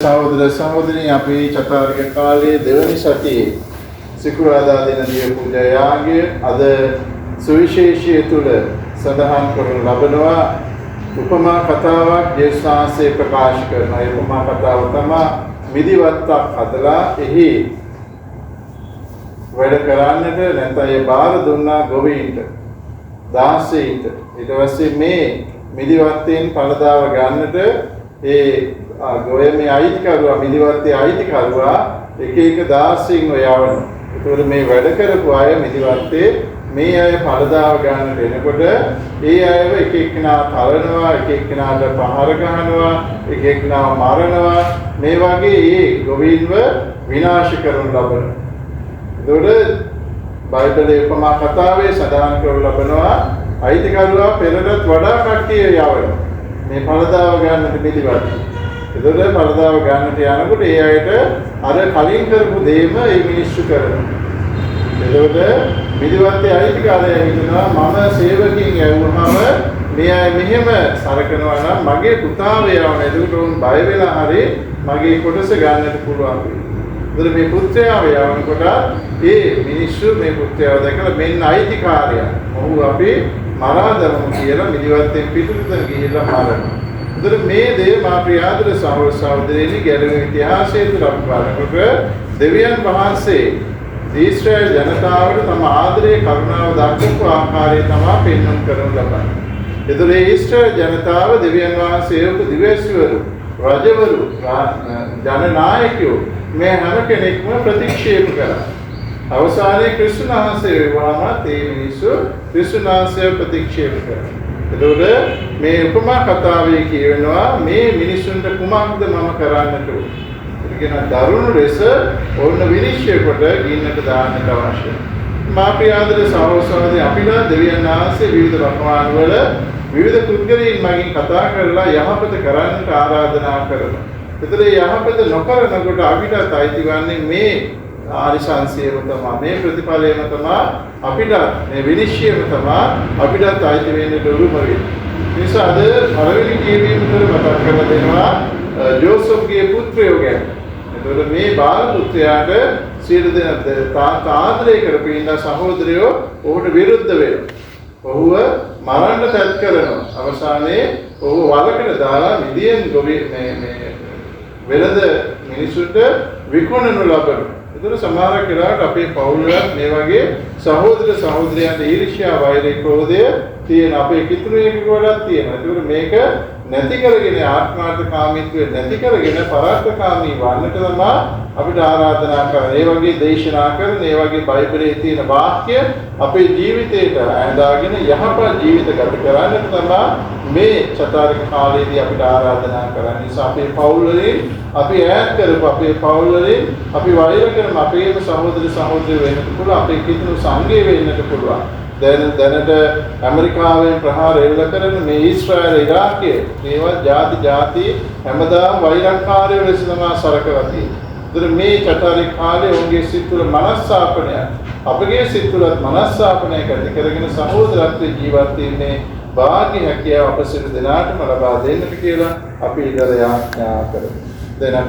සහෝදර සහෝදරයනි අපි චතුරාර්ය කාලයේ දෙවනි සතියේ සිකුරාදා දින දිය පූජා යාගය අද සුවිශේෂී තුල සඳහන් කරනු ලබනවා. උපමා කතාවක් ජේසුස්වහන්සේ ප්‍රකාශ කරන උපමා කතාව තමයි මිදිවත්තක් හදලා එහි වැඩ කරන්නට නැත්නම් ඒ බාර දුන්නා ගොවීන්ට 16ට. ඊට පස්සේ මේ මිදිවත්තෙන් පළදාව ගන්නට ඒ ගොයමේ අයිතිකරුවා මිදිවත්තේ අයිතිකරුවා එක 16න් යවනවා. ඒතකොට මේ වැඩ කරපු අය මිදිවත්තේ මේ අය පළදාව ගන්නට එනකොට ඒ අයව එක එක්කෙනා තලනවා, එක එක්කෙනාට පහර ගහනවා, එක එක්කෙනාව මරනවා. මේ වගේ ඒ ගොවීන්ව විනාශ කරනු ලබනවා. ඒතකොට බයිබලයේ උපමා කතාවේ සඳහන් කරනු ලබනවා අයිතිකරුවා පෙරටත් වඩා කට්ටිය යවනවා. මේ පළදාව ගන්නට මිදිවත්තේ ඒතකොට පළදාව ගන්නට යනකොට ඒ අයට අර කලින් කරපු දේම මේ මිනිස්සු කරනවා. ඒතකොට මිදිවත්තේ අයිතිකාරයා හිතනවා මම සේවකයන් යවුවහම මේ අය මෙහෙම සරකනවා නම් මගේ පුතාව යවන. ඒකට උන් බය වෙලා හරි මගේ කොටස ගන්නට පුළුවන්. ඒතකොට මේ පුත්‍රයාව යවනකොට ඒ මිනිස්සු මේ පුත්‍රයාව දැකලා මෙන්න අයිතිකාරයා. ඔහු අපි මරා දමමු කියලා මිදිවත්තෙන් පිටුපිට ගිහිල්ලා මරනවා. ඒතර මේ දේ මා ප්‍රියාදර සහෝදර සහෝදරයනි ගැලවෙන ඉතිහාසයේ තුල අපි බලනකොට දෙවියන් වහන්සේ ඊශ්‍රායල් ජනතාවට තම ආදරේ කරුණාව දක්වපු ආකාරය තමයි පෙන්වන්න කරනු ලබන්නේ. ඒතර මේ ඊශ්‍රායල් ජනතාව දෙවියන් වහන්සේවක දිවැසිවරු, රජවරු, ජනනායකයෝ මේ හැම කෙනෙක්ම ප්‍රතික්ෂේප කළා. අවසානයේ ක්‍රිස්තුන් වහන්සේ වහම තේ මිනිස්සු ක්‍රිස්තුන් වහන්සේව ප්‍රතික්ෂේප කළා. එතකොට මේ උපමා කතාවේ කියවෙනවා මේ මිනිසුන්ට කුමක්ද මම කරන්නට ඕන. ඒ කියන දරුණු ලෙස ඕන විනිශ්චය කොට ගින්නට දාන්නට අවශ්‍යයි. මා ප්‍රියාදර සහෝදරයනි අපිට දෙවියන් වහන්සේ විවිධ වකවාණු වල විවිධ පුද්ගලයන් මගින් කතා කරලා යහපත කරන්නට ආරාධනා කරනවා. ඒතර යහපත නොකරනකොට අපිට අයිති වන්නේ මේ ආනිසංසයම තමයි, මේ ප්‍රතිඵලයම තමයි, අපිට මේ විනිශ්චයම තමයි අපිට අයිති වෙන්නේ උරුම වෙන්නේ. නිසා අද පළවෙනි කියවීම තුළ මතක් කරලා දෙනවා ජෝසප්ගේ පුත්‍රයෝ ගැන. එතකොට මේ බාල පුත්‍රයාට සියලු දෙනා ආදරය කරපු ඉන්න සහෝදරයෝ ඔහුට විරුද්ධ වෙනවා. ඔහුව මරන්න තැත් කරනවා. අවසානයේ ඔහු වලකට දාලා මිදියන් ගොවි මේ වෙළඳ මිනිසුන්ට විකුණනු ලබනවා. ඒතර සමහර කෙනාට අපේ පවුල්වල මේ වගේ සහෝදර සහෝදරයන්ට ඊර්ෂ්‍යා, වෛරය, ක්‍රෝධය තියෙන අපේ කිතුණුවෙක් වලත් තියෙනවා. ඒතර මේක නැති කරගෙන ආත්මාර්ථකාමීත්වය නැති කරගෙන පරාර්ථකාමී වන්නට තමයි අපිට ආරාධනා කරන්නේ. ඒ වගේ දේශනා කරන, ඒ වගේ බයිබලයේ තියෙන වාක්‍ය අපේ ජීවිතේට ඇඳාගෙන යහපත් ජීවිත ගත කරන්නට තමයි මේ චතුරාර්ය කාලයේදී අපිට ආරාධනා කරන්නේ. නිසා අපේ පවුල් වලින් අපි ඈත් කරපු අපේ පවුල් වලින් අපි වෛර කරන අපේම සහෝදර සහෝදරියෝ වෙන්නත් පුළුවන්, අපේ කිතුණු සංඝය වෙන්නත් පුළුවන්. දැනට ඇමරිකාවෙන් ප්‍රහාර එල්ල කරන මේ ඊශ්‍රායල ඉරාකයේ මේවා ಜಾති හැමදාම වෛරක්කාරයෝ ලෙස තමයි සලකලා තියෙන්නේ. ඒතර මේ චතුරාර්ය කාලයේ ඔවුන්ගේ සිත් තුළ මනස්සාපනය, අපගේ සිත් තුළත් මනස්සාපනයක් ඇති කරගෙන සහෝදරත්වයේ ජීවත් වෙන්නේ වාග්ය හැකියාව අප සියලු දෙනාටම ලබා දෙන්නට කියලා අපි ඉදර යාඥා කරමු.